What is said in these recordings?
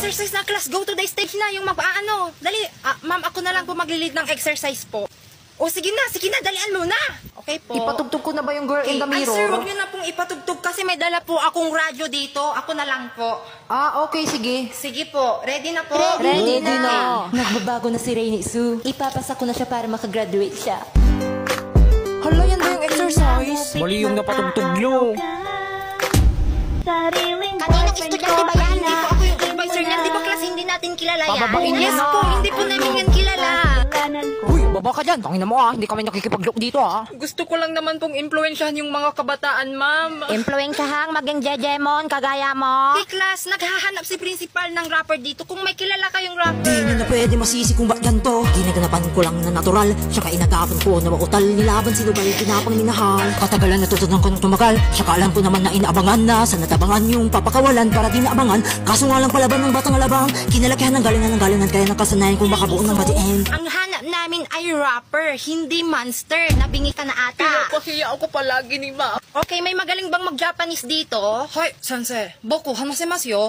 exercise na class. Go to the stage na. Yung mag-ano. Dali. Ma'am, ako na lang po mag-lead ng exercise po. O, sige na. Dalian mo na. Okay po. Ipatugtog ko na ba yung girl in the mirror? Ay, sir, huwag nyo na pong ipatugtog kasi may dala po akong radyo dito. Ako na lang po. Okay, sige. Sige po. Ready na po? Ready na. Nagbabago na si Rainy Sue. Ipapasa ko na siya para makagraduate siya. Hala, yan ba yung exercise? Mali yung napatugtog nyo. Kaninang estudyante ba yan? Hindi po ako yung advisor niyan. Di ba class hindi natin kilala yan? Bababain niya Yes na. po, hindi po namin yan kilala. Uy, baba ka dyan. Tangina mo hindi kami nakikipag-look dito Gusto ko lang naman pong influensyahan yung mga kabataan, ma'am. Influensyahang maging jejemon kagaya mo. Hey, class, naghahanap si principal ng rapper dito. Kung may kilala kayong rapper. Di na pwede masisi kung ba't ganito. Ginaganapan ko lang na natural. Saka inagapan ko na mautal. Nilaban sinubay, ginapang minahal. Katagalan natutunan ko ng tumagal. Saka alam ko naman na inaabangan na. Sa natabangan yung papakawalan para di naabangan. Kaso nga lang palaban ng batang alabang. Kinalakihan ng galingan. Kaya nakasanayan kung makabuo ng batiin. Ang hanap namin ay rapper, hindi monster. Nabingi ka na ata. Pahiya ako palagi ni ma. Okay, may magaling bang mag-Japanese dito? Hoy, sensei. Boku, hanasimasu yo.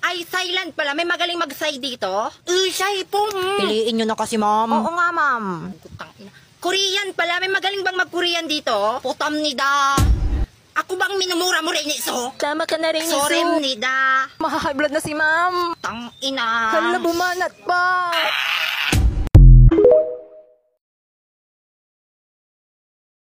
Ay, Thailand pala. May magaling mag-Thai dito? Siya po. Piliin nyo na kasi, ma'am. Oo nga, ma'am. Korean pala. May magaling bang mag-Korean dito? Putam nida. Ako bang minumura mo rin iso? Tama ka na, Rainy Sorry Sue. nida. Maha-high blood na si ma'am. Tang ina. Hala, bumanat pa.